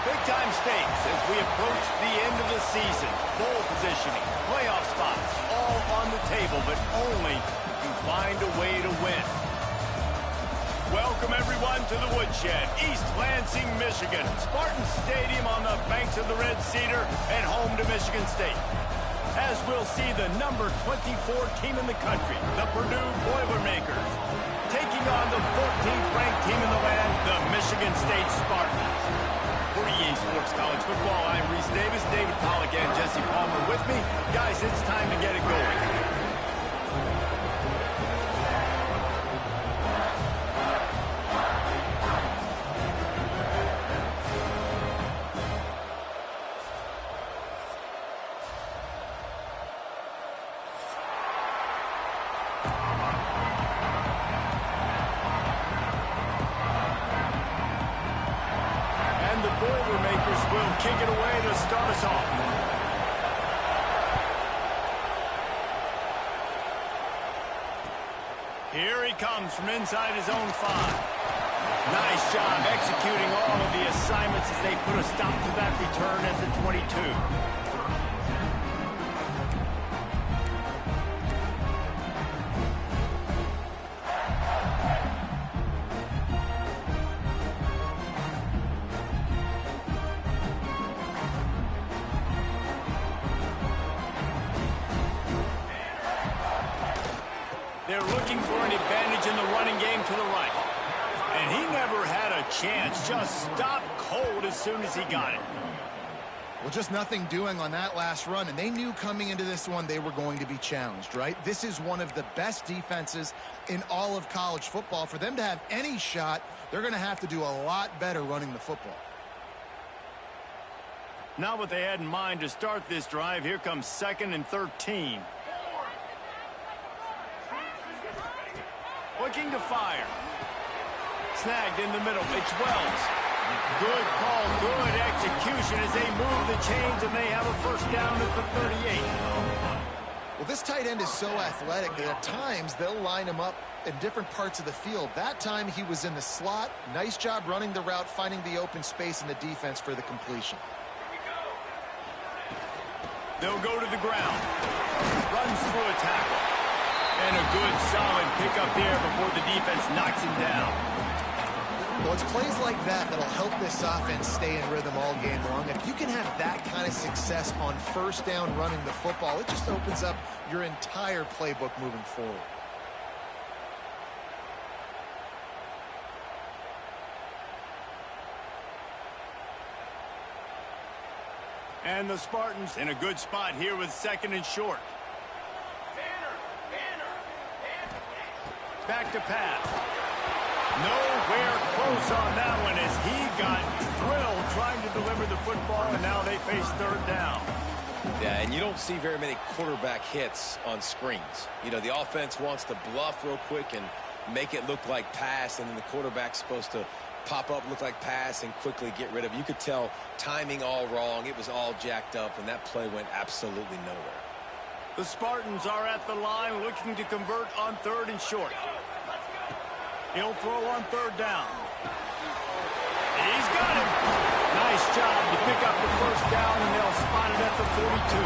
Big-time stakes as we approach the end of the season. Bowl positioning, playoff spots, all on the table, but only to find a way to win. Welcome, everyone, to the Woodshed, East Lansing, Michigan. Spartan Stadium on the banks of the Red Cedar and home to Michigan State. As we'll see the number 24 team in the country, the Purdue Boilermakers, taking on the 14th ranked team in the land, the Michigan State Spartans. For EA Sports College Football, I'm Reese Davis, David Pollack, and Jesse Palmer with me. Guys, it's time to get it going. Boilermakers will kick it away to start us off. Here he comes from inside his own 5. Nice job executing all of the assignments as they put a stop to that return at the 22. They're looking for an advantage in the running game to the right. And he never had a chance. Just stopped cold as soon as he got it. Well, just nothing doing on that last run, and they knew coming into this one they were going to be challenged, right? This is one of the best defenses in all of college football. For them to have any shot, they're going to have to do a lot better running the football. Not what they had in mind to start this drive. Here comes 2nd and 13. Looking to fire. Snagged in the middle. It's Wells. Good call, good execution as they move the chains and they have a first down at the 38. Well, this tight end is so athletic that at times they'll line him up in different parts of the field. That time he was in the slot. Nice job running the route, finding the open space in the defense for the completion. They'll go to the ground. Runs through a tackle. And a good, solid pickup there before the defense knocks him down. Well, it's plays like that that'll help this offense stay in rhythm all game long. If you can have that kind of success on first down running the football, it just opens up your entire playbook moving forward. And the Spartans in a good spot here with 2nd and short. Back to pass. Nowhere close on that one as he got thrilled trying to deliver the football, and now they face 3rd down. Yeah, and you don't see very many quarterback hits on screens. You know, the offense wants to bluff real quick and make it look like pass, and then the quarterback's supposed to pop up, look like pass, and quickly get rid of it. You could tell timing all wrong. It was all jacked up, and that play went absolutely nowhere. The Spartans are at the line looking to convert on 3rd and short. He'll throw on 3rd down. He's got him. Nice job to pick up the first down, and they'll spot it at the 42.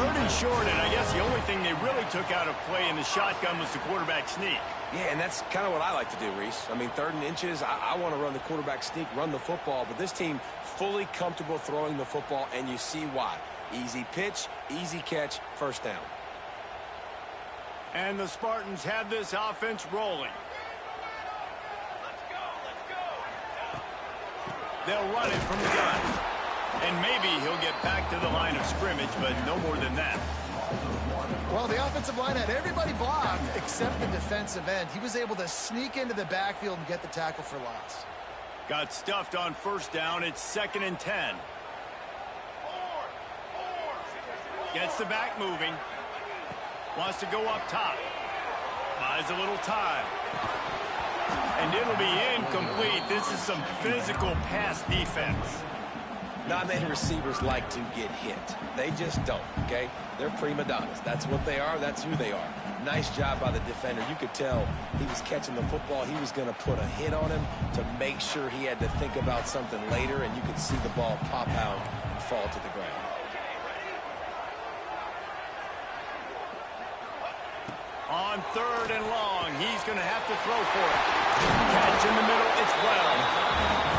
3rd and short, and I guess the only thing they really took out of play in the shotgun was the quarterback sneak. Yeah, and that's kind of what I like to do, Reese. I mean, 3rd and inches, I want to run the quarterback sneak, run the football, but this team fully comfortable throwing the football, and you see why. Easy pitch, easy catch, first down. And the Spartans have this offense rolling. They'll run it from the gun. And maybe he'll get back to the line of scrimmage, but no more than that. Well, the offensive line had everybody blocked except the defensive end. He was able to sneak into the backfield and get the tackle for loss. Got stuffed on first down. It's 2nd and 10. Gets the back moving. Wants to go up top. Buys a little time. And it'll be incomplete. This is some physical pass defense. Not many receivers like to get hit. They just don't, okay? They're prima donnas. That's what they are. That's who they are. Nice job by the defender. You could tell he was catching the football. He was going to put a hit on him to make sure he had to think about something later, and you could see the ball pop out and fall to the ground. On 3rd and long, he's going to have to throw for it. Catch in the middle, it's well.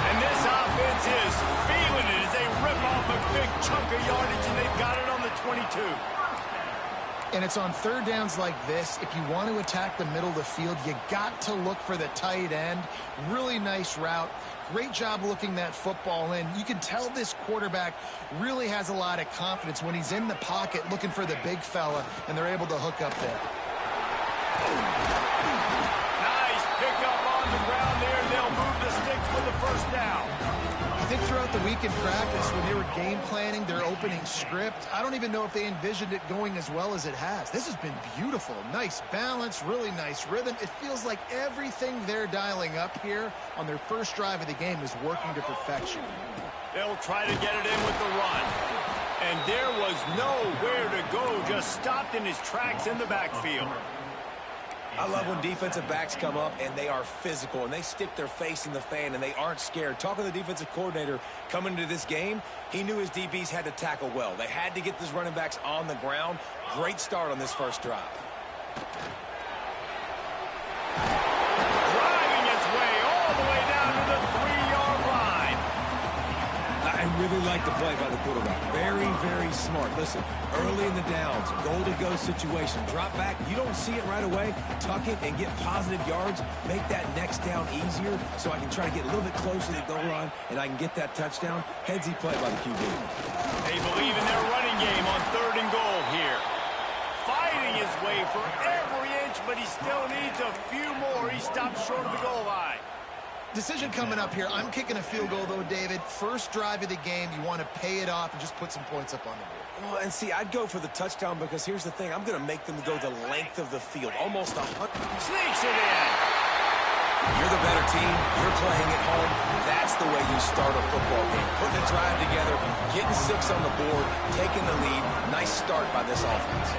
And this offense is feeling it as they rip off a big chunk of yardage, and they've got it on the 22. And it's on 3rd downs like this. If you want to attack the middle of the field, you got to look for the tight end. Really nice route. Great job looking that football in. You can tell this quarterback really has a lot of confidence when he's in the pocket looking for the big fella, and they're able to hook up there. Nice pickup on the ground there. They'll move the sticks for the 1st down. I think throughout the week in practice, when they were game planning their opening script, I don't even know if they envisioned it going as well as it has. This has been beautiful. Nice balance, really nice rhythm. It feels like everything they're dialing up here on their first drive of the game is working to perfection. They'll try to get it in with the run. And there was nowhere to go, just stopped in his tracks in the backfield. I love when defensive backs come up and they are physical and they stick their face in the fan and they aren't scared. Talking to the defensive coordinator coming into this game, he knew his DBs had to tackle well. They had to get these running backs on the ground. Great start on this first drive. Driving its way all the way down to the 3-yard line. I really like the play by the quarterback. Very, very smart. Listen, early in the downs, goal-to-go situation. Drop back. You don't see it right away. Tuck it and get positive yards. Make that next down easier so I can try to get a little bit closer to the goal line and I can get that touchdown. Headsy play by the QB. They believe in their running game on 3rd and goal here. Fighting his way for every inch, but he still needs a few more. He stops short of the goal line. Decision coming up here. I'm kicking a field goal, though, David. First drive of the game, you want to pay it off and just put some points up on the board. Well, and see, I'd go for the touchdown because here's the thing. I'm going to make them go the length of the field. Almost 100. Sneaks it in. You're the better team. You're playing at home. That's the way you start a football game. Putting a drive together, getting 6 on the board, taking the lead. Nice start by this offense.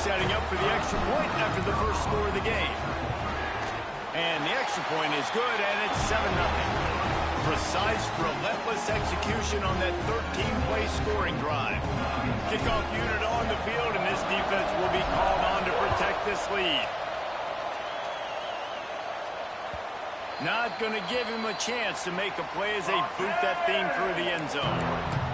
Setting up for the extra point after the first score of the game. And the extra point is good, and it's 7-0. Precise, relentless execution on that 13-play scoring drive. Kickoff unit on the field, and this defense will be called on to protect this lead. Not going to give him a chance to make a play as they boot that thing through the end zone.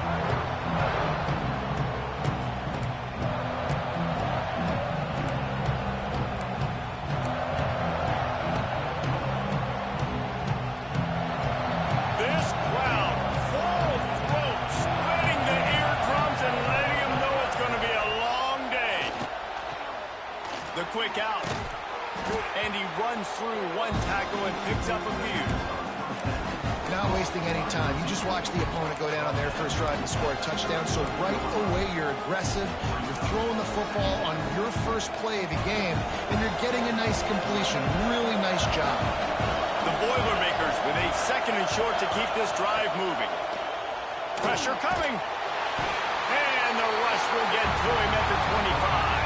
Quick out. And he runs through one tackle and picks up a few. Not wasting any time. You just watch the opponent go down on their first drive and score a touchdown. So right away, you're aggressive. You're throwing the football on your first play of the game, and you're getting a nice completion. Really nice job. The Boilermakers with a 2nd and short to keep this drive moving. Pressure coming. And the rush will get to him at the 25.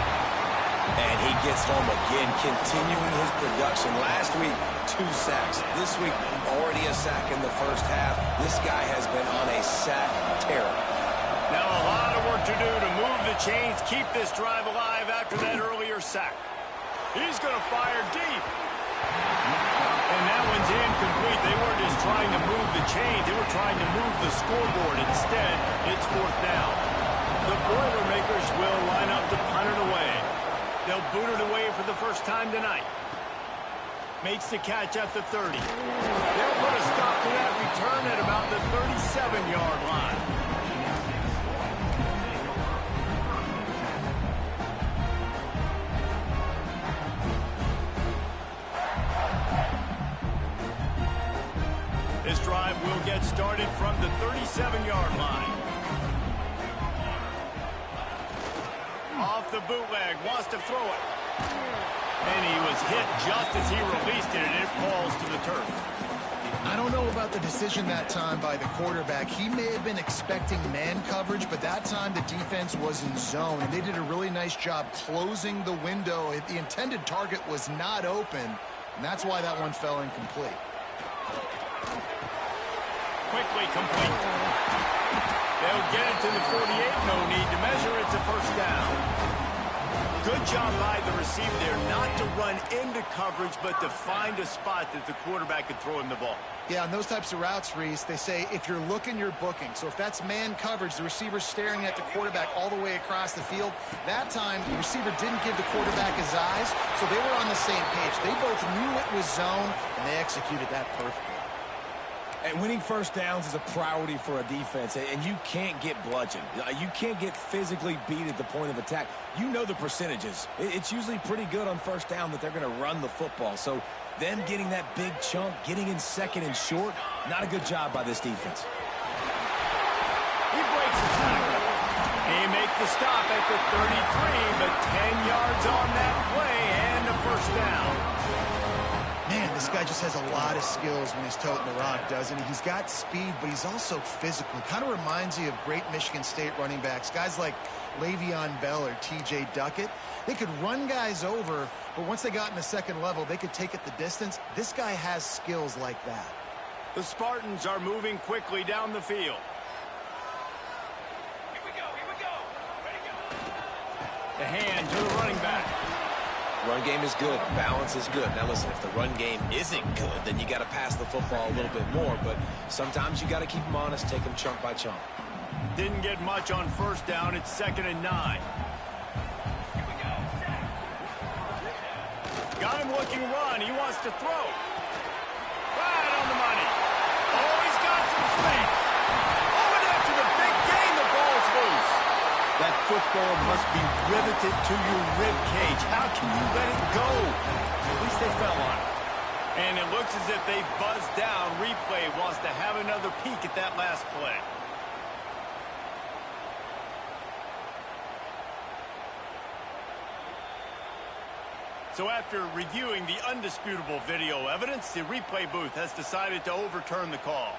And he gets home again, continuing his production. Last week, 2 sacks. This week, already a sack in the first half. This guy has been on a sack tear. Now a lot of work to do to move the chains, keep this drive alive after that earlier sack. He's going to fire deep. And that one's incomplete. They weren't just trying to move the chains. They were trying to move the scoreboard. Instead, it's 4th down. The Boilermakers will line up to punt it away. They'll boot it away for the first time tonight. Makes the catch at the 30. They'll put a stop to that return at about the 37-yard line. This drive will get started from the 37-yard line. Off the bootleg, wants to throw it. And he was hit just as he released it, and it falls to the turf. I I don't know about the decision that time by the quarterback. He may have been expecting man coverage, but that time the defense was in zone, and they did a really nice job closing the window. The intended target was not open, and that's why that one fell incomplete. Quickly complete. They'll get it to the 48. No need to measure. It's a first down. Good job by the receiver there not to run into coverage, but to find a spot that the quarterback could throw him the ball. Yeah, on those types of routes, Reese, they say if you're looking, you're booking. So if that's man coverage, the receiver's staring at the quarterback all the way across the field. That time, the receiver didn't give the quarterback his eyes, so they were on the same page. They both knew it was zone, and they executed that perfectly. And winning first downs is a priority for a defense, and you can't get bludgeoned. You can't get physically beat at the point of attack. You know the percentages. It's usually pretty good on first down that they're going to run the football. So them getting that big chunk, getting in second and short, not a good job by this defense. He breaks the tackle. He makes the stop at the 33, but 10 yards on that play and a first down. Man, this guy just has a lot of skills when he's toting the rock, doesn't he? He's got speed, but he's also physical. Kind of reminds you of great Michigan State running backs. Guys like Le'Veon Bell or T.J. Duckett. They could run guys over, but once they got in the second level, they could take it the distance. This guy has skills like that. The Spartans are moving quickly down the field. Here we go. Ready to go. The hand to the running back. Run game is good. Balance is good. Now, listen, if the run game isn't good, then you got to pass the football a little bit more. But sometimes you got to keep them honest, take them chunk by chunk. Didn't get much on first down. It's 2nd and 9. Here we go. Got him looking run. He wants to throw. Right on the money. Oh, he's got some space. Oh, and after the big gain, the ball's loose. That football must be riveted to your rib cage. How can you let it go? At least they fell on it. And it looks as if they buzzed down. Replay wants to have another peek at that last play. So after reviewing the undisputable video evidence, the replay booth has decided to overturn the call.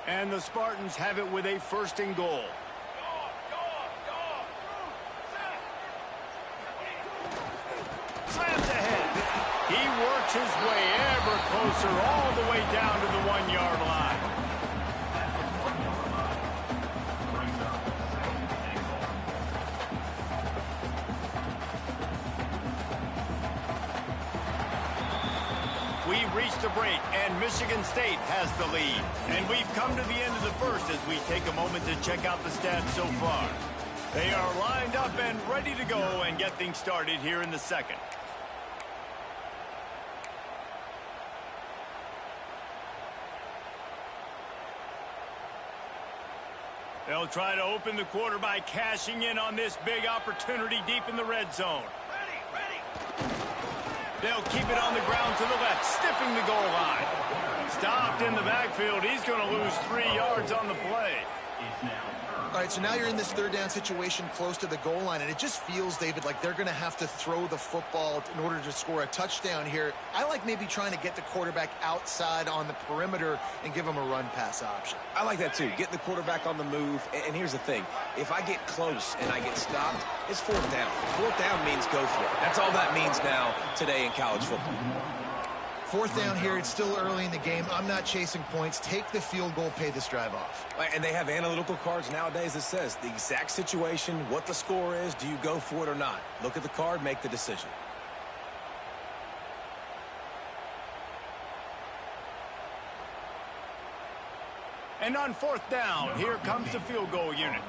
And the Spartans have it with a 1st and goal. Slams ahead. He works his way ever closer all the way down to the 1-yard line. We've reached a break, and Michigan State has the lead. And we've come to the end of the first as we take a moment to check out the stats so far. They are lined up and ready to go and get things started here in the second. They'll try to open the quarter by cashing in on this big opportunity deep in the red zone. Ready. They'll keep it on the ground to the left, stiffing the goal line. Stopped in the backfield. He's going to lose 3 yards on the play. All right, so now you're in this 3rd down situation close to the goal line, and it just feels, David, like they're going to have to throw the football in order to score a touchdown here. I like maybe trying to get the quarterback outside on the perimeter and give him a run-pass option. I like that, too. Getting the quarterback on the move. And here's the thing. If I get close and I get stopped, it's 4th down. 4th down means go for it. That's all that means now today in college football. 4th down here. It's still early in the game. I'm not chasing points. Take the field goal, pay this drive off. And they have analytical cards nowadays that says the exact situation, what the score is, do you go for it or not? Look at the card, make the decision. And on 4th down, here comes the field goal unit.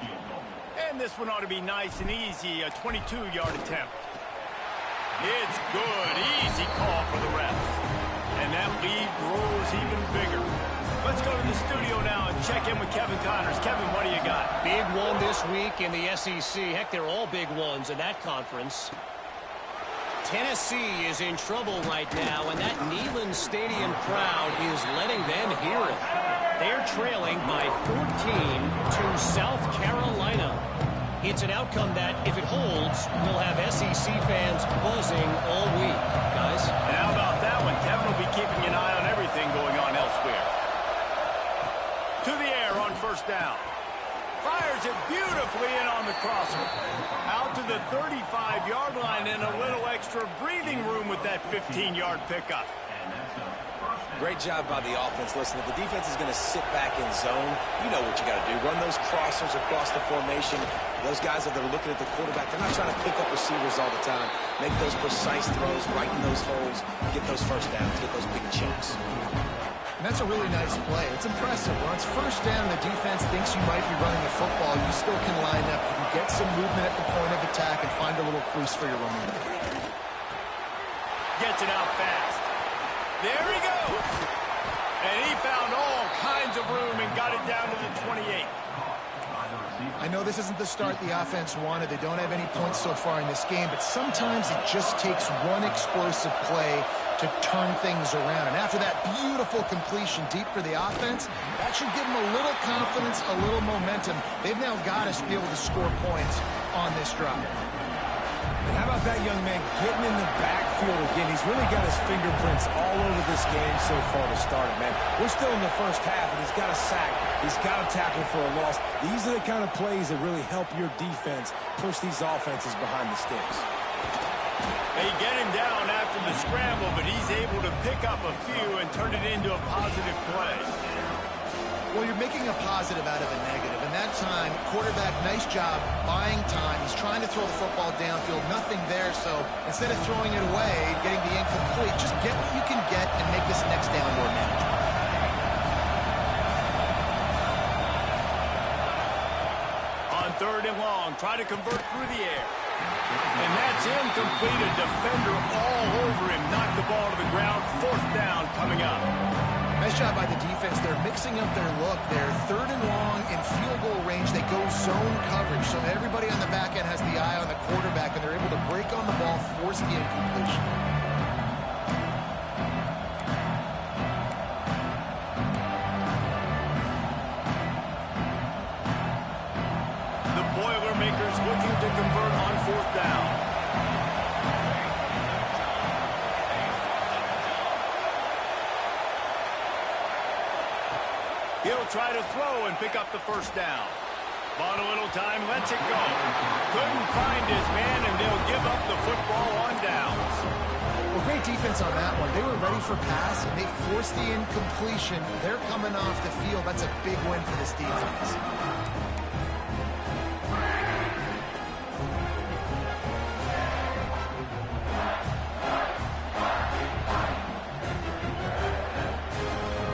And this one ought to be nice and easy, a 22-yard attempt. It's good, easy call for the refs. And that lead grows even bigger. Let's go to the studio now and check in with Kevin Connors. Kevin, what do you got? Big one this week in the SEC. Heck, they're all big ones in that conference. Tennessee is in trouble right now, and that Neyland Stadium crowd is letting them hear it. They're trailing by 14 to South Carolina. It's an outcome that, if it holds, will have SEC fans buzzing all week. Guys? And how about that one? Kevin will be keeping an eye on everything going on elsewhere. To the air on first down. Fires it beautifully in on the crosser. Out to the 35-yard line and a little extra breathing room with that 15-yard pickup. Great job by the offense. Listen, if the defense is going to sit back in zone, you know what you got to do. Run those crossers across the formation. Those guys that are looking at the quarterback, they're not trying to pick up receivers all the time. Make those precise throws, right in those holes, get those first downs, get those big chunks. And that's a really nice play. It's impressive. When it's first down, the defense thinks you might be running the football. You still can line up. You can get some movement at the point of attack and find a little crease for your running back. Gets it out fast. There he goes. And he found all kinds of room and got it down to the 28. I know this isn't the start the offense wanted. They don't have any points so far in this game, but sometimes it just takes one explosive play to turn things around. And after that beautiful completion deep for the offense, that should give them a little confidence, a little momentum. They've now got to be able to score points on this drive. And how about that young man getting in the backfield again? He's really got his fingerprints all over this game so far to start it, man. We're still in the first half, and he's got a sack. He's got a tackle for a loss. These are the kind of plays that really help your defense push these offenses behind the sticks. They get him down after the scramble, but he's able to pick up a few and turn it into a positive play. Well, you're making a positive out of a negative. And that time, quarterback, nice job buying time. He's trying to throw the football downfield. Nothing there, so instead of throwing it away, getting the incomplete, just get what you can get and make this next down more manageable. On third and long, try to convert through the air. And that's incomplete. A defender all over him. Knocked the ball to the ground. Fourth down coming up. Nice job by the defense. They're mixing up their look. They're third and long in field goal range. They go zone coverage, so everybody on the back end has the eye on the quarterback, and they're able to break on the ball, force the incompletion. The Boilermakers looking to convert on fourth down. He'll try to throw and pick up the first down. Bought a little time, lets it go. Couldn't find his man, and they'll give up the football on downs. Well, great defense on that one. They were ready for pass, and they forced the incompletion. They're coming off the field. That's a big win for this defense.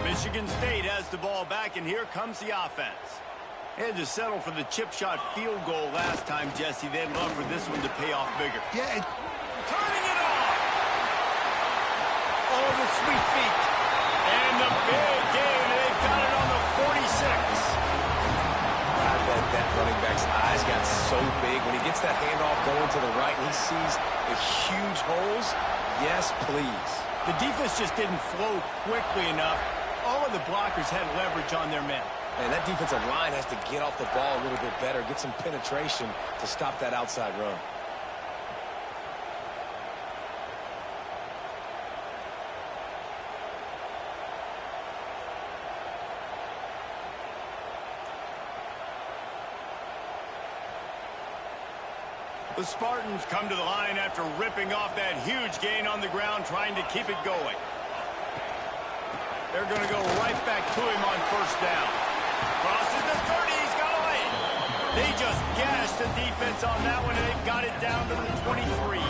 Michigan State has the ball back, and here comes the offense. They had to settle for the chip shot field goal last time, Jesse. They'd love for this one to pay off bigger. Yeah. Turning it on. Oh, the sweet feet. And the big game. They've got it on the 46. I bet that running back's eyes got so big. When he gets that handoff going to the right and he sees the huge holes, yes, please. The defense just didn't flow quickly enough. All of the blockers had leverage on their men. And that defensive line has to get off the ball a little bit better, get some penetration to stop that outside run. The Spartans come to the line after ripping off that huge gain on the ground, trying to keep it going. They're going to go right back to him on first down. Crosses the 30. He's got away. They just gashed the defense on that one, and they've got it down to the 23.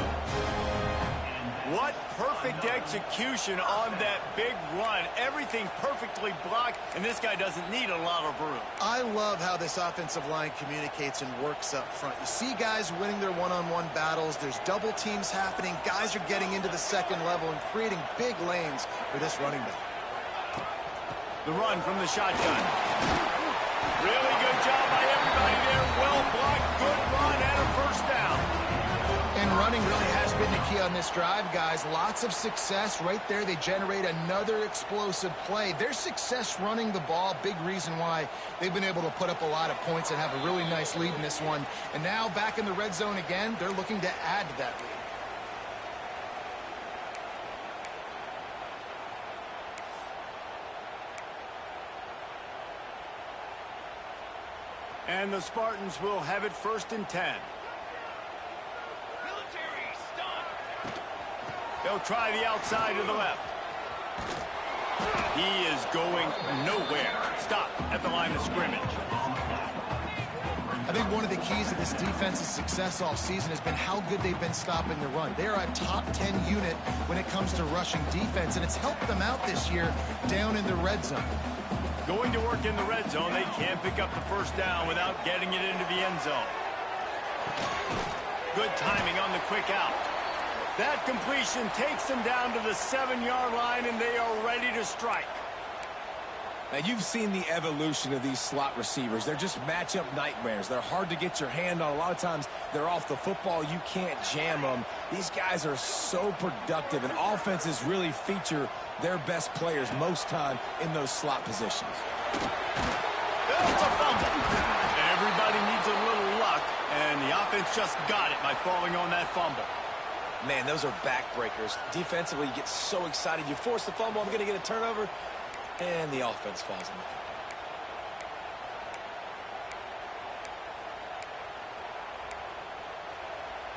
What perfect execution on that big run. Everything perfectly blocked, and this guy doesn't need a lot of room. I love how this offensive line communicates and works up front. You see guys winning their one-on-one battles. There's double teams happening. Guys are getting into the second level and creating big lanes for this running back. The run from the shotgun. Really good job by everybody there. Well blocked, good run, and a first down. And running really has been the key on this drive, guys. Lots of success right there. They generate another explosive play. Their success running the ball, big reason why they've been able to put up a lot of points and have a really nice lead in this one. And now back in the red zone again, they're looking to add to that lead. And the Spartans will have it 1st and 10. They'll try the outside to the left. He is going nowhere. Stop at the line of scrimmage. I think one of the keys to this defense's success all season has been how good they've been stopping the run. They are a top 10 unit when it comes to rushing defense, and it's helped them out this year down in the red zone. Going to work in the red zone, they can't pick up the 1st down without getting it into the end zone. Good timing on the quick out. That completion takes them down to the 7-yard line, and they are ready to strike. Now, you've seen the evolution of these slot receivers. They're just matchup nightmares. They're hard to get your hand on. A lot of times, they're off the football. You can't jam them. These guys are so productive, and offenses really feature their best players most time in those slot positions. That's a fumble. Everybody needs a little luck, and the offense just got it by falling on that fumble. Man, those are backbreakers. Defensively, you get so excited. You force the fumble, I'm going to get a turnover, and the offense falls on the football.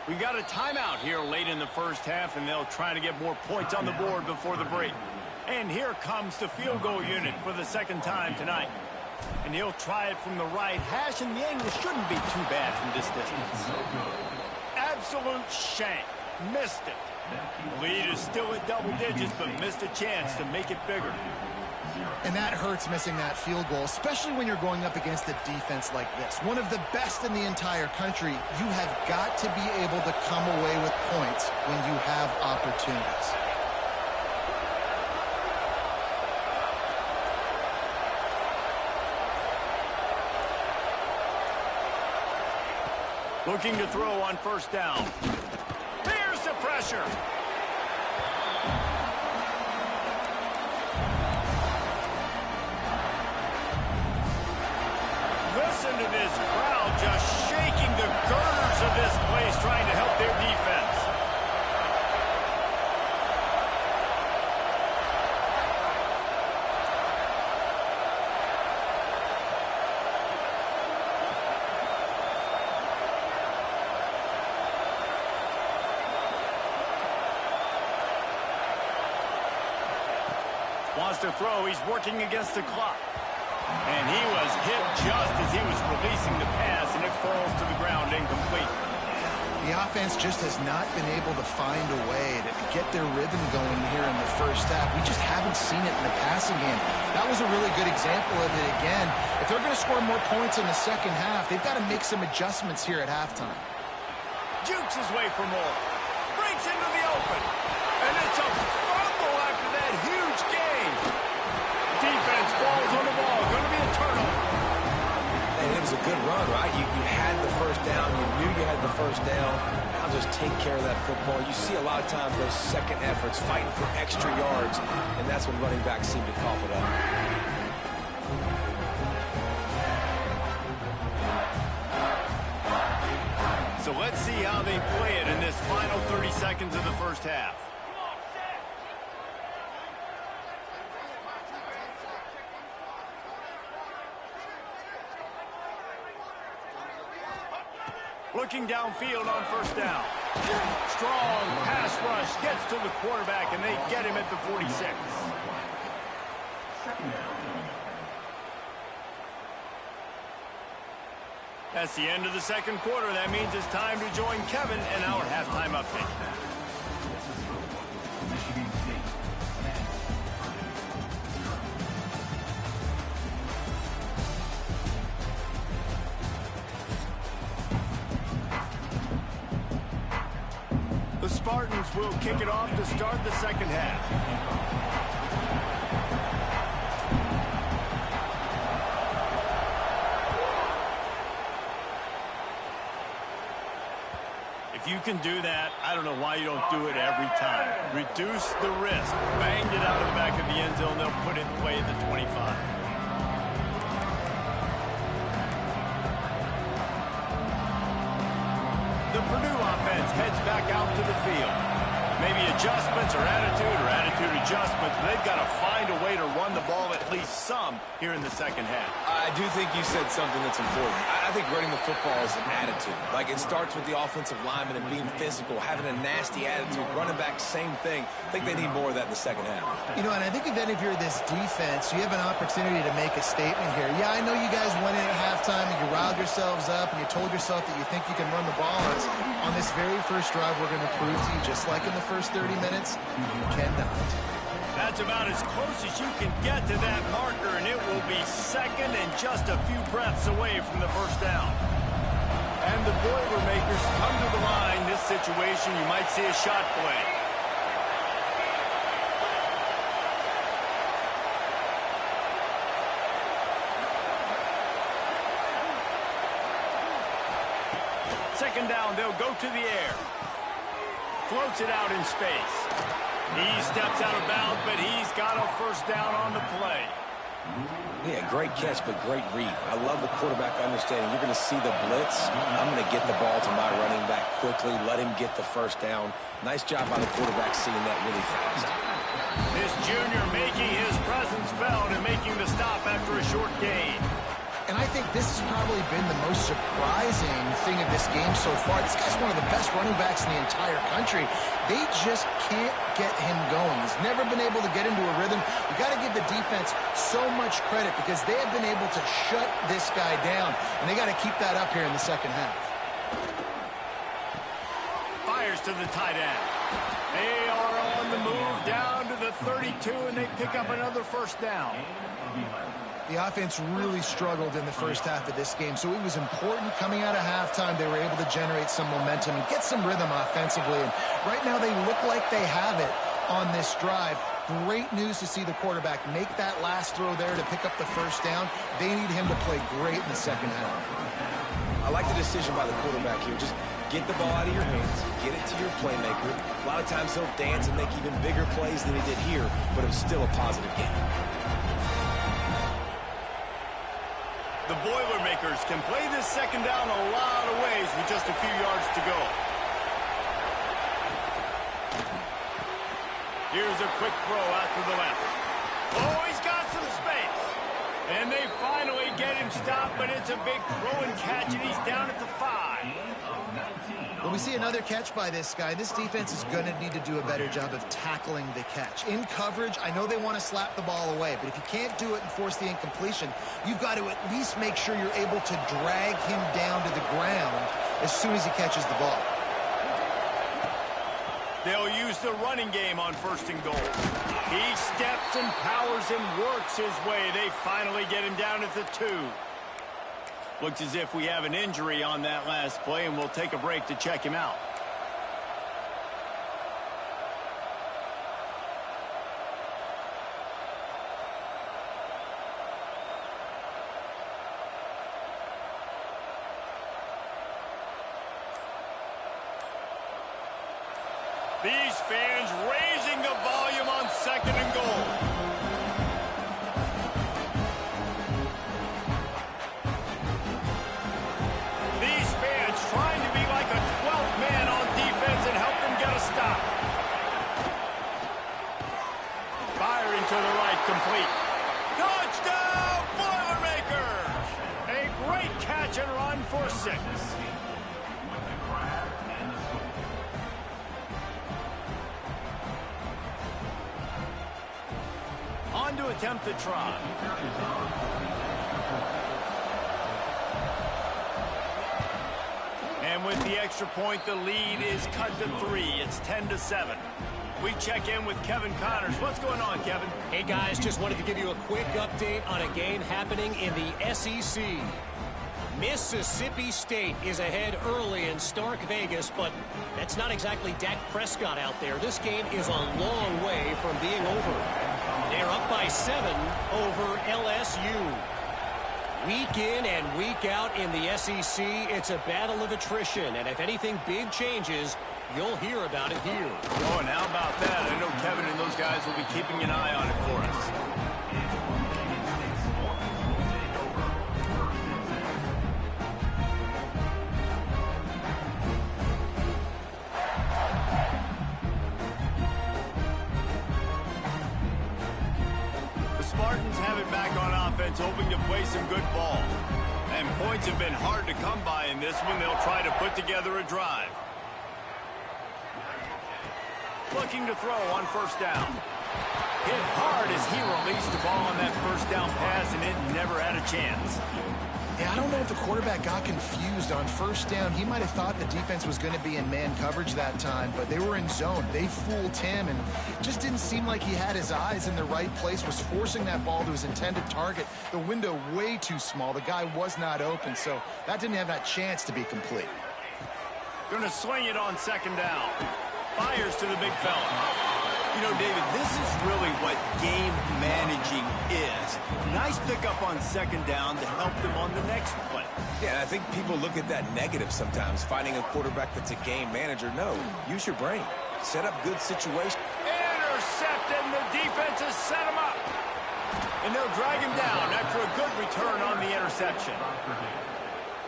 We got a timeout here late in the 1st half, and they'll try to get more points on the board before the break. And here comes the field goal unit for the 2nd time tonight. And he'll try it from the right hash, and the angle shouldn't be too bad from this distance. Absolute shank. Missed it. The lead is still at double digits, but missed a chance to make it bigger. And that hurts, missing that field goal, especially when you're going up against a defense like this. One of the best in the entire country. You have got to be able to come away with points when you have opportunities. Looking to throw on 1st down. There's the pressure. Listen to this crowd just shaking the girders of this place, trying to help their defense. Wants to throw. He's working against the clock. And he was hit just as he was releasing the pass, and it falls to the ground incomplete. The offense just has not been able to find a way to get their rhythm going here in the 1st half. We just haven't seen it in the passing game. That was a really good example of it again. If they're going to score more points in the 2nd half, they've got to make some adjustments here at halftime. Jukes his way for more. Breaks into the open. And it's a fumble after that huge gain. Defense falls on the ball. Going to be a turnover. And it was a good run, right? You had the 1st down. You knew you had the 1st down. Now just take care of that football. You see a lot of times those second efforts fighting for extra yards, and that's when running backs seem to cough it up. So let's see how they play it in this final 30 seconds of the 1st half. Looking downfield on 1st down. Strong pass rush gets to the quarterback, and they get him at the 46. That's the end of the 2nd quarter. That means it's time to join Kevin in our halftime update. The Spartans will kick it off to start the 2nd half. If you can do that, I don't know why you don't do it every time. Reduce the risk. Banged it out of the back of the end zone. They'll put it away at the 25. The Purdue offense heads back out to the field. Maybe adjustments or attitude adjustments, but they've got to find a way to run the ball at least some here in the second half. I do think you said something that's important. I think running the football is an attitude. Like, it starts with the offensive lineman and being physical, having a nasty attitude. Running back, same thing. I think they need more of that in the second half. You know, and I think then if you're this defense, you have an opportunity to make a statement here. Yeah, I know you guys went in at halftime and you riled yourselves up and you told yourself that you think you can run the ball. On this very first drive, we're going to prove to you, just like in the first 30 minutes, you cannot. That's about as close as you can get to that marker, and it will be second and just a few breaths away from the first down. And the Boilermakers come to the line. This situation, you might see a shot play. Second down, they'll go to the air. Floats it out in space. He steps out of bounds, but he's got a first down on the play. Yeah, great catch, but great read. I love the quarterback understanding. You're going to see the blitz. I'm going to get the ball to my running back quickly, let him get the first down. Nice job by the quarterback seeing that really fast. This junior making his presence felt and making the stop after a short gain. And I think this has probably been the most surprising thing of this game so far. This guy's one of the best running backs in the entire country. They just can't get him going. He's never been able to get into a rhythm. You got to give the defense so much credit because they have been able to shut this guy down, and they got to keep that up here in the second half. Fires to the tight end. They are on the move down to the 32, and they pick up another first down. The offense really struggled in the first half of this game, so it was important coming out of halftime. They were able to generate some momentum and get some rhythm offensively. And right now they look like they have it on this drive. Great news to see the quarterback make that last throw there to pick up the first down. They need him to play great in the second half. I like the decision by the quarterback here. Just get the ball out of your hands, get it to your playmaker. A lot of times he'll dance and make even bigger plays than he did here, but it was still a positive game. The Boilermakers can play this second down a lot of ways with just a few yards to go. Here's a quick throw out to the left. Oh, he's got some space. And they finally get him stopped, but it's a big throw and catch, and he's down at the 5. When we see another catch by this guy, this defense is going to need to do a better job of tackling the catch. In coverage, I know they want to slap the ball away, but if you can't do it and force the incompletion, you've got to at least make sure you're able to drag him down to the ground as soon as he catches the ball. They'll use the running game on first and goal. He steps and powers and works his way. They finally get him down at the 2. Looks as if we have an injury on that last play, and we'll take a break to check him out. These fans raising the volume on second and goal. Trying to be like a 12th man on defense and help them get a stop. Firing to the right, complete. Touchdown, Boilermakers! A great catch and run for 6. On to attempt the try. And with the extra point, the lead is cut to 3. It's 10-7. We check in with Kevin Connors. What's going on, Kevin? Hey, guys, just wanted to give you a quick update on a game happening in the SEC. Mississippi State is ahead early in Stark Vegas, but that's not exactly Dak Prescott out there. This game is a long way from being over. They're up by 7 over LSU. Week in and week out in the SEC, it's a battle of attrition. And if anything big changes, you'll hear about it here. Oh, and how about that? I know Kevin and those guys will be keeping an eye on it for us. Spartans have it back on offense, hoping to play some good ball. And points have been hard to come by in this one. They'll try to put together a drive. Looking to throw on first down. Hit hard as he released the ball on that first down pass, and it never had a chance. Yeah, I don't know if the quarterback got confused on first down. He might have thought the defense was going to be in man coverage that time, but they were in zone. They fooled him, and just didn't seem like he had his eyes in the right place, was forcing that ball to his intended target. The window way too small. The guy was not open, so that didn't have that chance to be complete. Going to swing it on second down. Fires to the big fella. You know, David, this is really what game managing is. Nice pickup on second down to help them on the next play. Yeah, and I think people look at that negative sometimes, finding a quarterback that's a game manager. No, use your brain. Set up good situations. Intercept, and the defense has set him up. And they'll drag him down after a good return on the interception.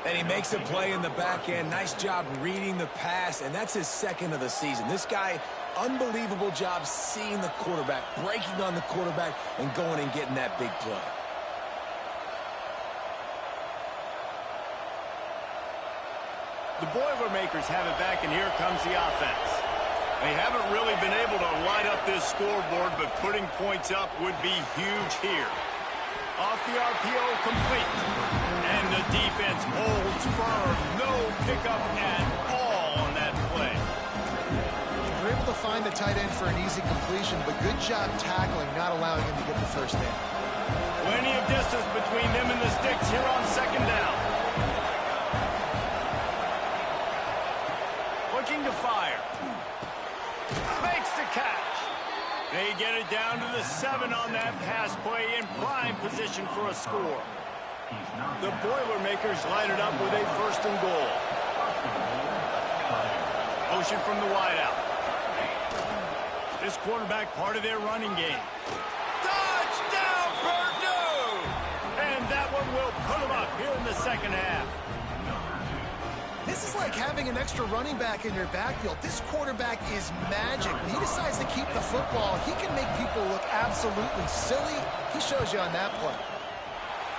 And he makes a play in the back end. Nice job reading the pass, and that's his second of the season. This guy, unbelievable job seeing the quarterback, breaking on the quarterback, and going and getting that big play. The Boilermakers have it back, and here comes the offense. They haven't really been able to light up this scoreboard, but putting points up would be huge here. Off the RPO, complete. And the defense holds firm. No pickup at all on that play. They're able to find the tight end for an easy completion, but good job tackling, not allowing him to get the first down. Plenty of distance between them and the sticks here on second down. Looking to fire. Makes the catch. They get it down to the 7 on that pass play, in prime position for a score. The Boilermakers line it up with a first and goal. Motion from the wideout. This quarterback part of their running game. Touchdown, Purdue! And that one will put them up here in the second half. This is like having an extra running back in your backfield. This quarterback is magic. When he decides to keep the football, he can make people look absolutely silly. He shows you on that play.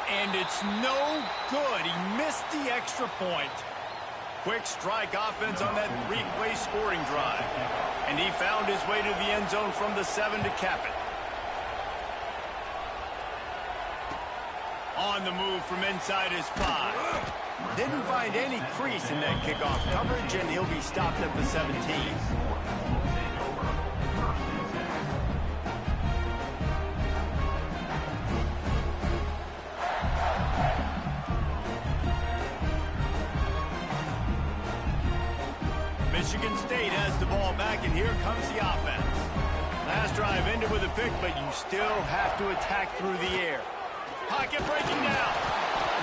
And it's no good. He missed the extra point. Quick strike offense on that 3-play scoring drive. And he found his way to the end zone from the 7 to cap it. On the move from inside his 5. Didn't find any crease in that kickoff coverage, and he'll be stopped at the 17. Michigan State has the ball back, and here comes the offense. Last drive ended with a pick, but you still have to attack through the air. Pocket breaking down.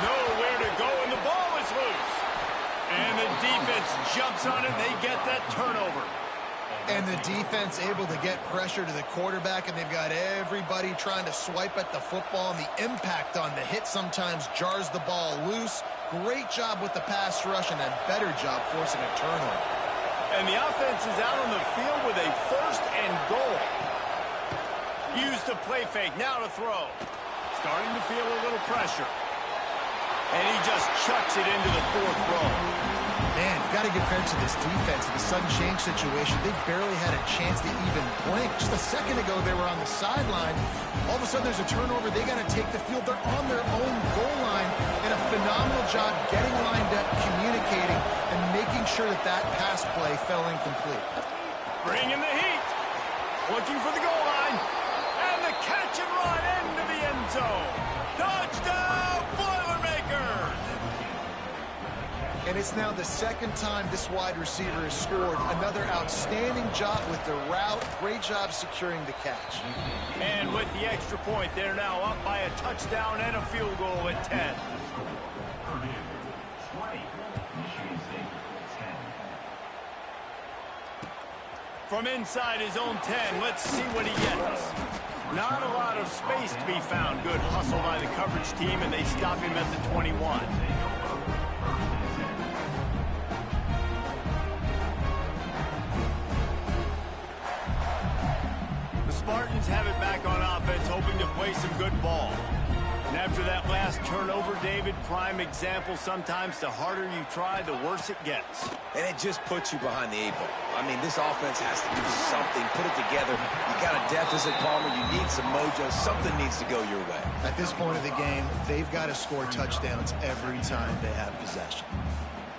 Nowhere to go, and the ball is loose. And the defense jumps on it, and they get that turnover. And the defense able to get pressure to the quarterback, and they've got everybody trying to swipe at the football, and the impact on the hit sometimes jars the ball loose. Great job with the pass rush, and a better job forcing a turnover. And the offense is out on the field with a first and goal. Use the play fake, now to throw. Starting to feel a little pressure. And he just chucks it into the 4th row. Man, you got to give credit to this defense. In the sudden change situation, they barely had a chance to even blink. Just a second ago, they were on the sideline. All of a sudden, there's a turnover. They got to take the field. They're on their own goal line. And a phenomenal job getting lined up, communicating, and making sure that that pass play fell incomplete. Bringing the heat. Looking for the goal line. And the catch and run into the end zone. Touchdown, Boilermakers! And it's now the second time this wide receiver has scored. Another outstanding job with the route. Great job securing the catch. And with the extra point, they're now up by a touchdown and a field goal at 10. From inside his own 10, let's see what he gets. Not a lot of space to be found. Good hustle by the coverage team, and they stop him at the 21. The Spartans have it back on offense, hoping to play some good ball. And after that last turnover, David, prime example, sometimes the harder you try, the worse it gets. And it just puts you behind the 8 ball. I mean, this offense has to do something, put it together. You got a deficit, Palmer. You need some mojo. Something needs to go your way. At this point of the game, they've got to score touchdowns every time they have possession.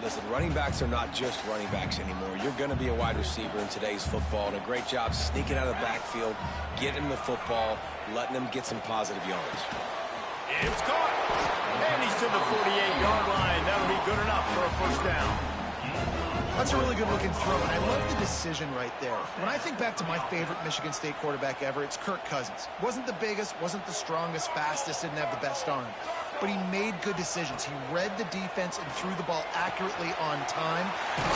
Listen, running backs are not just running backs anymore. You're going to be a wide receiver in today's football, and a great job sneaking out of the backfield, getting him the football, letting him get some positive yards. It's caught. And he's to the 48-yard line. That'll be good enough for a first down. That's a really good-looking throw, and I love the decision right there. When I think back to my favorite Michigan State quarterback ever, it's Kirk Cousins. Wasn't the biggest, wasn't the strongest, fastest, didn't have the best arm. But he made good decisions. He read the defense and threw the ball accurately on time.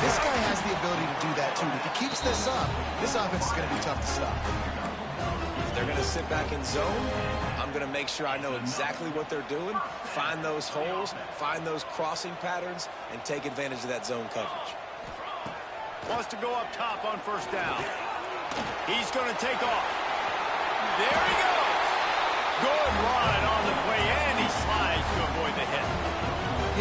This guy has the ability to do that, too. If he keeps this up, this offense is going to be tough to stop. If they're going to sit back in zone, I'm going to make sure I know exactly what they're doing, find those holes, find those crossing patterns, and take advantage of that zone coverage. Wants to go up top on first down. He's going to take off. There he goes. Good run on the play, and he slides to avoid the hit.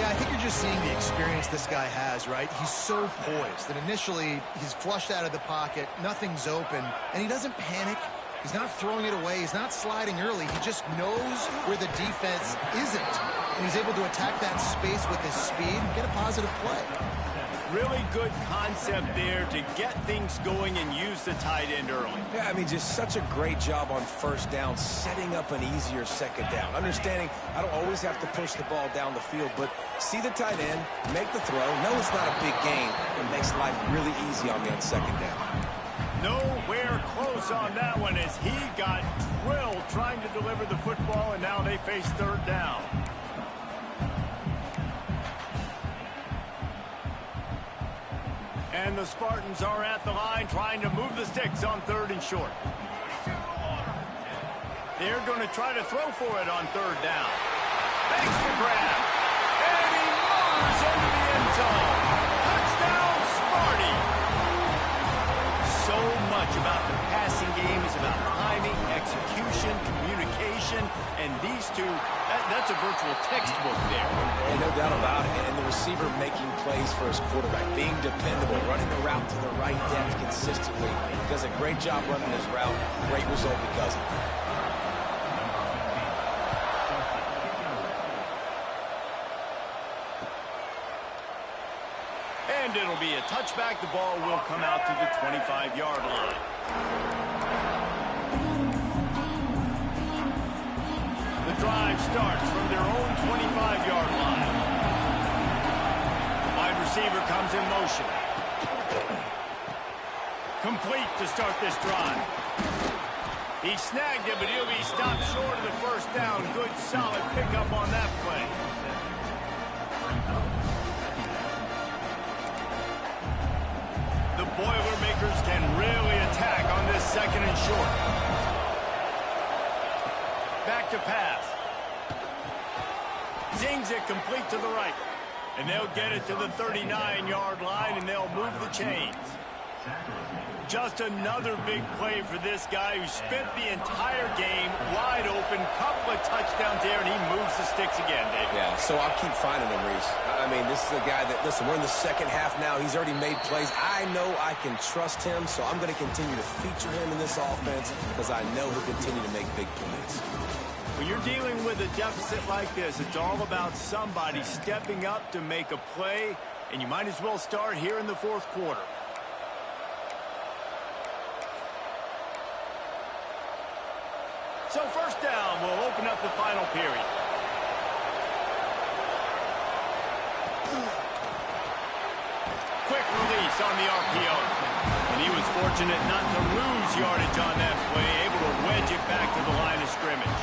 Yeah, I think you're just seeing the experience this guy has, right? He's so poised that initially he's flushed out of the pocket, nothing's open, and he doesn't panic. He's not throwing it away. He's not sliding early. He just knows where the defense isn't, and he's able to attack that space with his speed and get a positive play. Really good concept there to get things going and use the tight end early. Yeah, I mean, just such a great job on first down, setting up an easier second down. Understanding I don't always have to push the ball down the field, but see the tight end, make the throw. No, it's not a big gain. It makes life really easy on me on second down. Nowhere close on that one as he got drilled trying to deliver the football, and now they face third down. And the Spartans are at the line trying to move the sticks on third and short. They're going to try to throw for it on third down. Thanks for grab. And he motors into the end zone. Touchdown, Sparty. So much about the passing game is about timing, execution, communication, and these two, that's a virtual textbook there. And no doubt about it. And the receiver making plays for his quarterback, being dependable, running the route to the right depth consistently. Does a great job running his route. Great result because of it. And it'll be a touchback. The ball will come out to the 25-yard line. The drive starts from their own 25-yard line. Wide receiver comes in motion. Complete to start this drive. He snagged it, but he'll be stopped short of the first down. Good, solid pickup on that play. The Boilermakers can really attack on this second and short. Back to pass. Zings it complete to the right. And they'll get it to the 39-yard line, and they'll move the chains. Just another big play for this guy who spent the entire game wide open. Couple of touchdowns there, and he moves the sticks again, David. Yeah, so I'll keep finding him, Reese. I mean, this is a guy that, listen, we're in the second half now. He's already made plays. I know I can trust him, so I'm going to continue to feature him in this offense because I know he'll continue to make big plays. When you're dealing with a deficit like this, it's all about somebody stepping up to make a play, and you might as well start here in the fourth quarter. So first down will open up the final period. pass on the RPO. And he was fortunate not to lose yardage on that play, able to wedge it back to the line of scrimmage.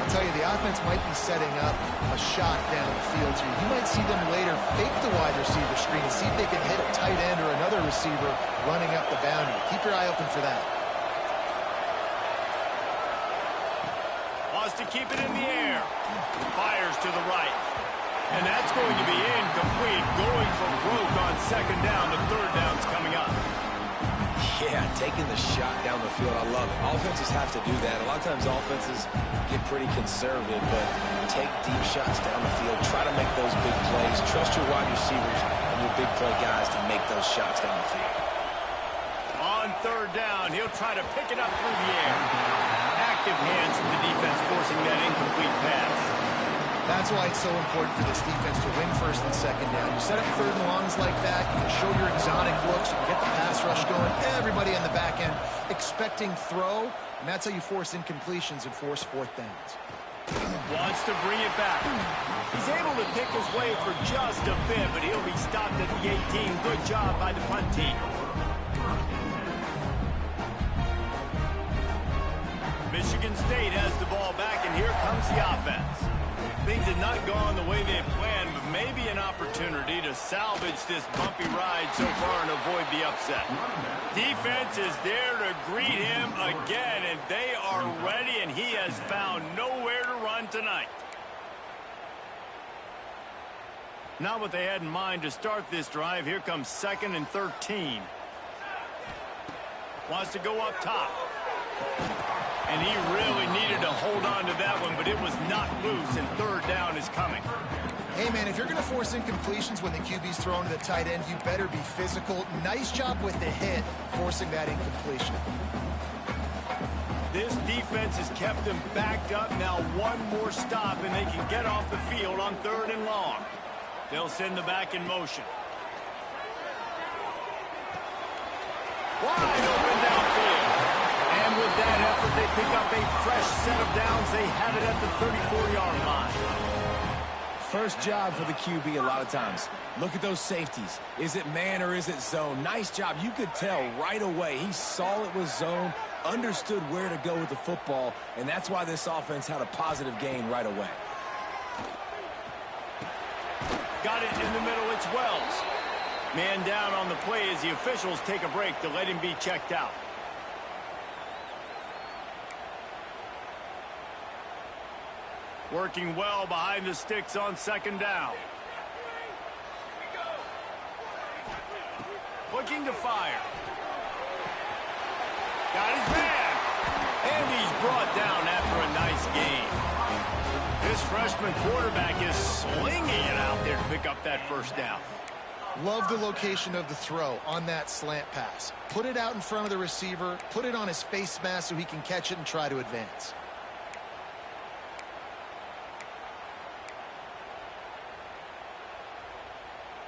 I'll tell you, the offense might be setting up a shot down the field here. You might see them later fake the wide receiver screen and see if they can hit a tight end or another receiver running up the boundary. Keep your eye open for that. Wants to keep it in the air. Fires to the right. And that's going to be incomplete. Going for broke on second down. The third down's coming up. Yeah, taking the shot down the field, I love it. Offenses have to do that. A lot of times offenses get pretty conservative, but take deep shots down the field. Try to make those big plays. Trust your wide receivers and your big play guys to make those shots down the field. On third down, he'll try to pick it up through the air. Active hands from the defense forcing that incomplete pass. That's why it's so important for this defense to win first and second down. You set up third and longs like that, you can show your exotic looks, you can get the pass rush going, everybody on the back end expecting throw, and that's how you force incompletions and force fourth downs. Wants to bring it back. He's able to pick his way for just a bit, but he'll be stopped at the 18. Good job by the punt team. Michigan State has the ball back, and here comes the offense. Things had not gone the way they had planned, but maybe an opportunity to salvage this bumpy ride so far and avoid the upset. Defense is there to greet him again, and they are ready, and he has found nowhere to run tonight. Not what they had in mind to start this drive. Here comes 2nd and 13. Wants to go up top. And he really needed to hold on to that one, but it was not loose, and third down is coming. Hey, man, if you're going to force incompletions when the QB's thrown to the tight end, you better be physical. Nice job with the hit, forcing that incompletion. This defense has kept them backed up. Now one more stop, and they can get off the field on third and long. They'll send the back in motion. Wide open downfield. And with that effort, they pick up a fresh set of downs. They have it at the 34-yard line. First job for the QB a lot of times. Look at those safeties. Is it man or is it zone? Nice job. You could tell right away. He saw it was zone, understood where to go with the football, and that's why this offense had a positive gain right away. Got it in the middle. It's Wells. Man down on the play as the officials take a break to let him be checked out. Working well behind the sticks on second down. Looking to fire. Got his man. And he's brought down after a nice gain. This freshman quarterback is slinging it out there to pick up that first down. Love the location of the throw on that slant pass. Put it out in front of the receiver, put it on his face mask so he can catch it and try to advance.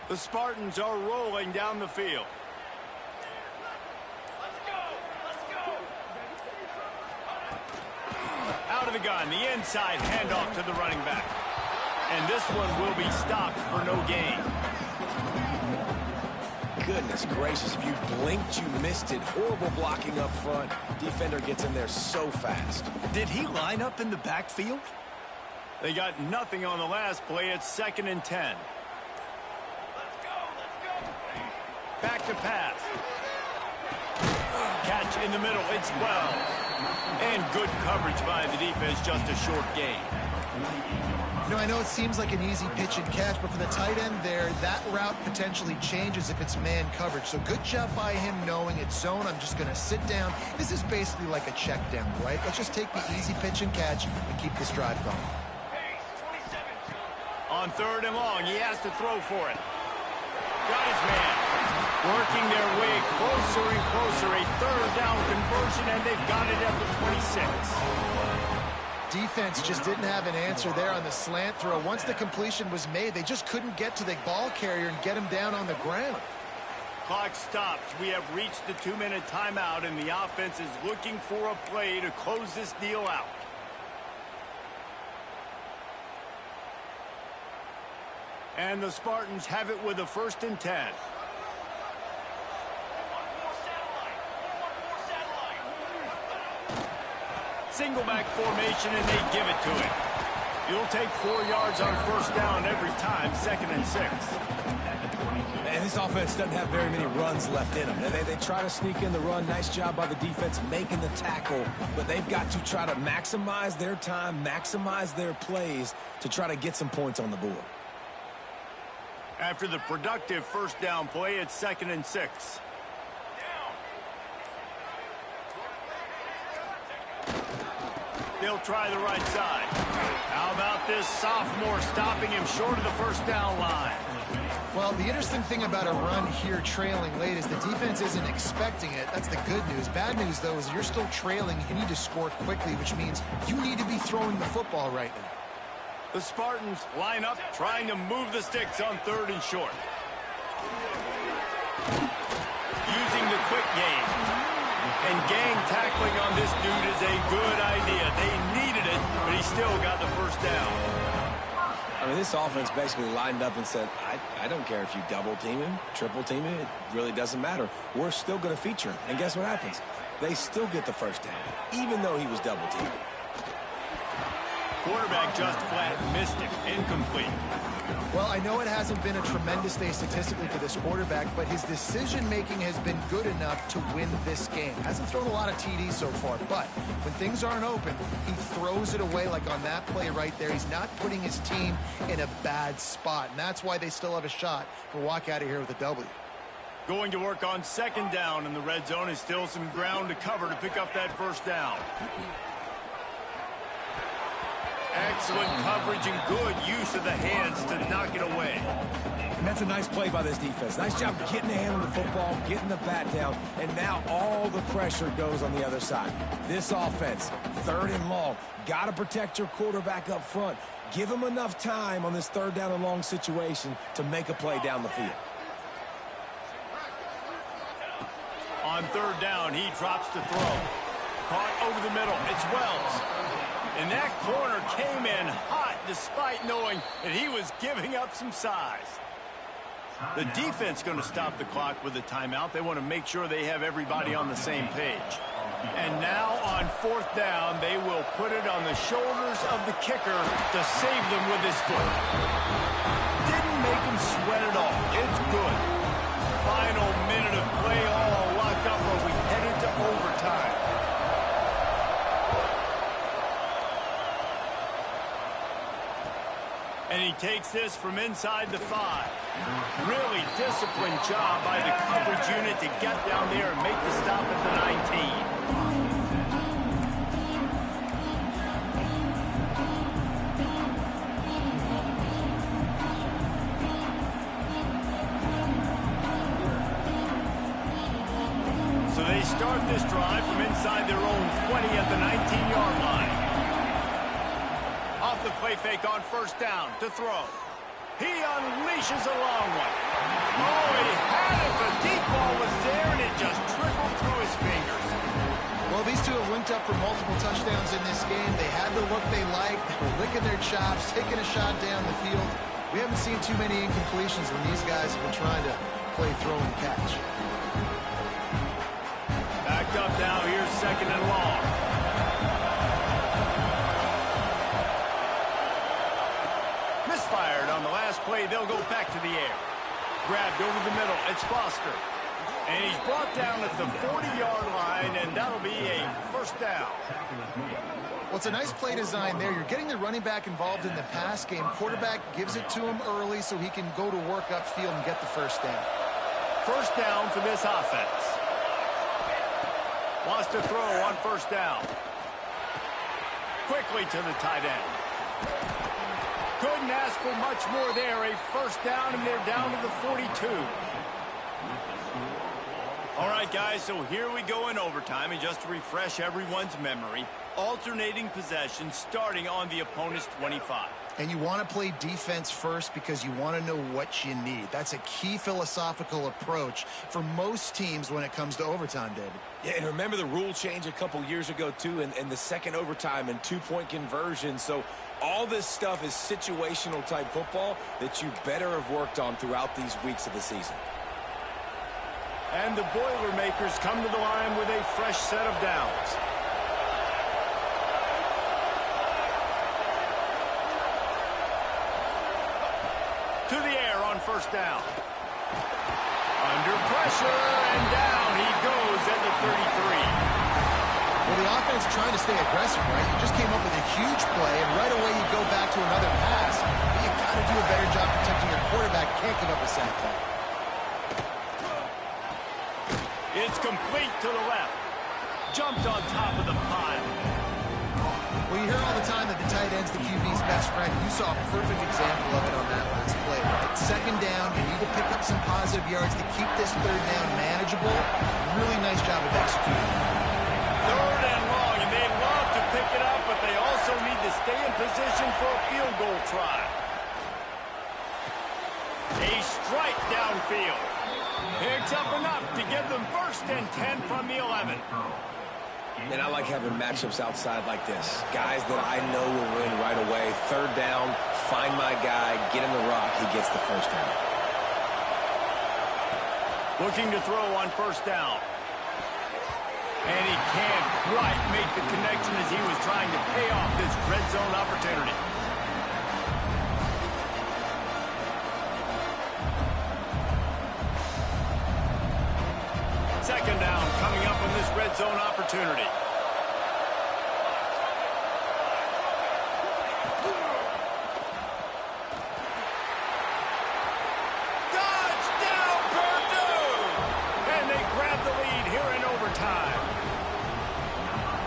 The Spartans are rolling down the field. Out of the gun, the inside handoff to the running back. And this one will be stopped for no gain. Goodness gracious, if you blinked, you missed it. Horrible blocking up front. Defender gets in there so fast. Did he line up in the backfield? They got nothing on the last play. It's 2nd and 10. Back to pass. Catch in the middle. It's Wells. And good coverage by the defense. Just a short gain. You know, I know it seems like an easy pitch and catch, but for the tight end there, that route potentially changes if it's man coverage. So good job by him knowing it's zone. I'm just going to sit down. This is basically like a check down, right? Let's just take the easy pitch and catch and keep this drive going. On third and long, he has to throw for it. Got his man. Working their way closer and closer. A third down conversion, and they've got it at the 26. Defense just didn't have an answer there on the slant throw. Once the completion was made, they just couldn't get to the ball carrier and get him down on the ground. Clock stops. We have reached the 2-minute timeout, and the offense is looking for a play to close this deal out. And the Spartans have it with a 1st and 10. single back formation, and they give it to him. You'll take 4 yards on first down every time, 2nd and 6. And this offense doesn't have very many runs left in them. They try to sneak in the run. Nice job by the defense making the tackle. But they've got to try to maximize their time, maximize their plays to try to get some points on the board. After the productive first down play, it's 2nd and 6. They'll try the right side. How about this sophomore stopping him short of the first down line? Well, the interesting thing about a run here trailing late is the defense isn't expecting it. That's the good news. Bad news, though, is you're still trailing. You need to score quickly, which means you need to be throwing the football right now. The Spartans line up, trying to move the sticks on 3rd and short. Using the quick game. And gang tackling on this dude is a good idea. They needed it, but he still got the first down. I mean, this offense basically lined up and said, I don't care if you double team him, triple team him. It really doesn't matter. We're still going to feature him. And guess what happens? They still get the first down, even though he was double teamed. Quarterback just flat missed it. Incomplete. Well, I know it hasn't been a tremendous day statistically for this quarterback, but his decision-making has been good enough to win this game. Hasn't thrown a lot of TDs so far, but when things aren't open, he throws it away like on that play right there. He's not putting his team in a bad spot, and that's why they still have a shot to walk out of here with a W. Going to work on 2nd down in the red zone is still some ground to cover to pick up that first down. Excellent coverage and good use of the hands to knock it away. And that's a nice play by this defense. Nice job getting the hand on the football, getting the bat down, and now all the pressure goes on the other side. This offense, 3rd and long, got to protect your quarterback up front. Give him enough time on this 3rd down and long situation to make a play down the field. On 3rd down, he drops to throw. Caught over the middle. It's Wells. And that corner came in hot despite knowing that he was giving up some size. The defense going to stop the clock with a timeout. They want to make sure they have everybody on the same page. And now on 4th down, they will put it on the shoulders of the kicker to save them with his foot. Didn't make him sweat at all. It's good. Final minute of play, all locked up where we headed to overtime. And he takes this from inside the 5. Really disciplined job by the coverage unit to get down there and make the stop at the 19. So they start this drive from inside their own 20 at the 19-yard line. Off the play fake on 1st down to throw. He unleashes a long one. Oh, he had it. The deep ball was there, and it just trickled through his fingers. Well, these two have linked up for multiple touchdowns in this game. They had the look they liked. They were licking their chops, taking a shot down the field. We haven't seen too many incompletions when these guys have been trying to play throw and catch. Backed up now. Here's 2nd and long. Misfired on the last play. They'll go back to the air. Grabbed over the middle. It's Foster. And he's brought down at the 40-yard line, and that'll be a 1st down. Well, it's a nice play design there. You're getting the running back involved in the pass game. Quarterback gives it to him early so he can go to work upfield and get the 1st down. 1st down for this offense. Wants to throw on 1st down. Quickly to the tight end. Couldn't ask for much more there. A 1st down, and they're down to the 42. All right, guys, so here we go in overtime. And just to refresh everyone's memory, alternating possession starting on the opponent's 25. And you want to play defense first because you want to know what you need. That's a key philosophical approach for most teams when it comes to overtime, David. Yeah, and remember the rule change a couple years ago, too, and the second overtime and 2-point conversion. So all this stuff is situational type football that you better have worked on throughout these weeks of the season. And the Boilermakers come to the line with a fresh set of downs. To the air on first down. Under pressure, and down he goes at the 33. Well, the offense trying to stay aggressive, right? You just came up with a huge play, and right away you go back to another pass. But you got to do a better job protecting your quarterback. Can't give up a sack play. It's complete to the left. Jumped on top of the pile. Well, you hear all the time that the tight end's the QB's best friend. You saw a perfect example of it on that last play. Right? Second down, you need to pick up some positive yards to keep this third down manageable. Really nice job of executing. Third and long, and they love to pick it up, but they also need to stay in position for a field goal try. A strike downfield. Picks up enough to give them first and 10 from the 11. And I like having matchups outside like this. Guys that I know will win right away. Third down, find my guy, get in the rock, he gets the first down. Looking to throw on first down. And he can't quite make the connection as he was trying to pay off this red zone opportunity. Second down coming up on this red zone opportunity. Touchdown, Purdue! And they grab the lead here in overtime.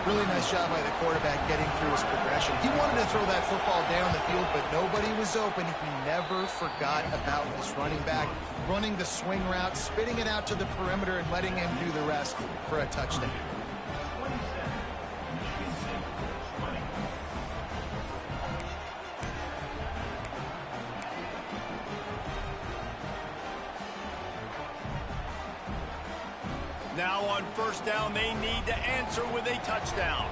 Really nice job by the quarterback getting through his progression. He wanted to throw that football down the field, but nobody was open. He never forgot about his running back, running the swing route, spitting it out to the perimeter, and letting him do the rest for a touchdown. Now on first down, they need to answer with a touchdown.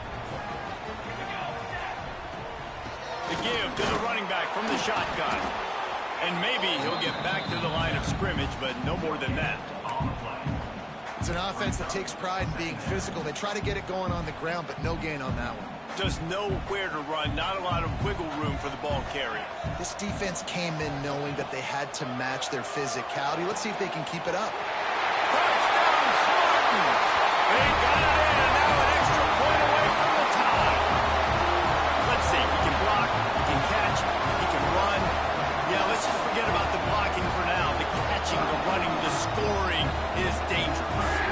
The give to the running back from the shotgun. And maybe he'll get back to the line of scrimmage, but no more than that. It's an offense that takes pride in being physical. They try to get it going on the ground, but no gain on that one. Just nowhere to run, not a lot of wiggle room for the ball carrier. This defense came in knowing that they had to match their physicality. Let's see if they can keep it up. Touchdown, Spartans! They got it in, and now an extra point away from the tie. Let's see, he can block, he can catch, he can run. Yeah, let's just forget about the blocking for now. The catching, the running, the scoring is dangerous.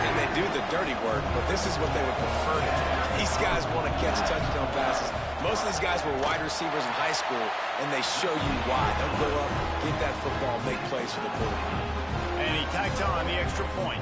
And they do the dirty work, but this is what they would prefer to do. These guys want to catch touchdown passes. Most of these guys were wide receivers in high school, and they show you why. They'll go up, get that football, make plays for the quarterback. And he tacked on the extra point.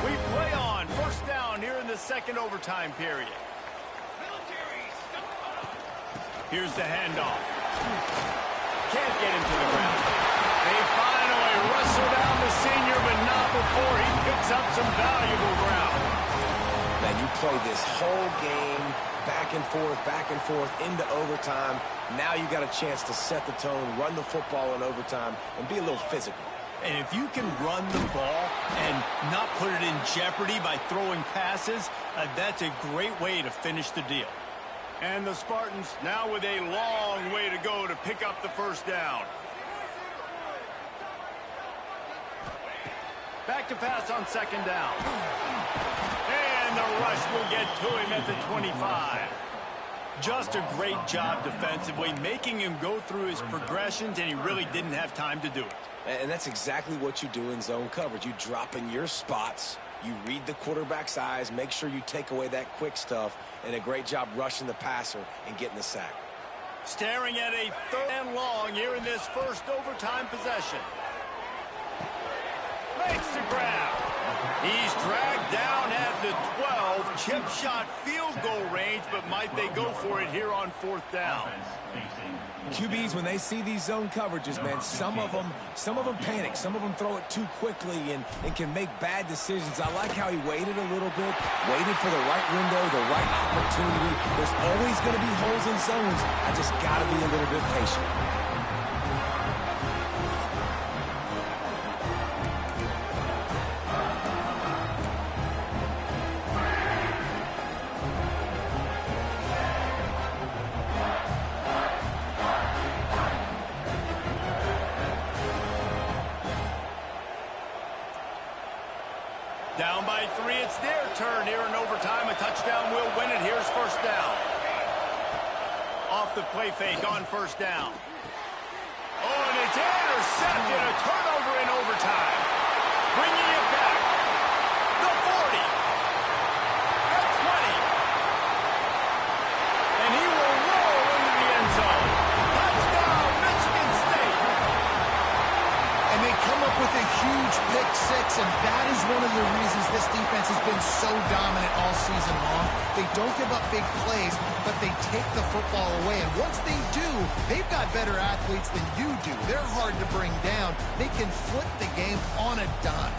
We play on first down here in the second overtime period. Here's the handoff. Can't get him to the ground. They finally wrestle down the senior, but not before he picks up some valuable ground. Man, you play this whole game back and forth, into overtime. Now you got a chance to set the tone, run the football in overtime, and be a little physical. And if you can run the ball and not put it in jeopardy by throwing passes, that's a great way to finish the deal. And the Spartans now with a long way to go to pick up the first down. Back to pass on second down. And the rush will get to him at the 25. Just a great job defensively, making him go through his progressions, and he really didn't have time to do it. And that's exactly what you do in zone coverage. You drop in your spots, you read the quarterback's eyes, make sure you take away that quick stuff, and a great job rushing the passer and getting the sack. Staring at a third and long here in this first overtime possession. Makes the grab. He's dragged down at the 12. Chip shot field goal range, but might they go for it here on fourth down? QBs, when they see these zone coverages, man, some of them panic. Some of them throw it too quickly and can make bad decisions. I like how he waited a little bit, waited for the right window, the right opportunity. There's always going to be holes in zones. I just got to be a little bit patient. by 3. It's their turn here in overtime. A touchdown will win it. Here's first down. Off the play fake on first down. Oh, and it's intercepted. A turnover in overtime. Bringing it back. The 40. The 20. And he will roll into the end zone. Touchdown, Michigan State. And they come up with a huge pick six, and that is one of the reasons this defense has been so dominant all season long. They don't give up big plays, but they take the football away. And once they do, they've got better athletes than you do. They're hard to bring down. They can flip the game on a dime.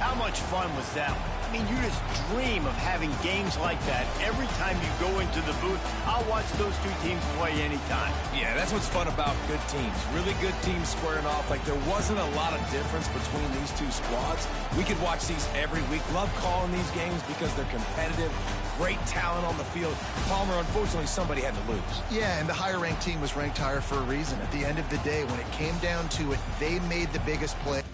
How much fun was that? I mean, you just dream of having games like that every time you go into the booth. I'll watch those two teams play anytime. Yeah, that's what's fun about good teams. Really good teams squaring off. Like, there wasn't a lot of difference between these two squads. We could watch these every week. Love calling these games because they're competitive. Great talent on the field. Palmer, unfortunately, somebody had to lose. Yeah, and the higher-ranked team was ranked higher for a reason. At the end of the day, when it came down to it, they made the biggest play.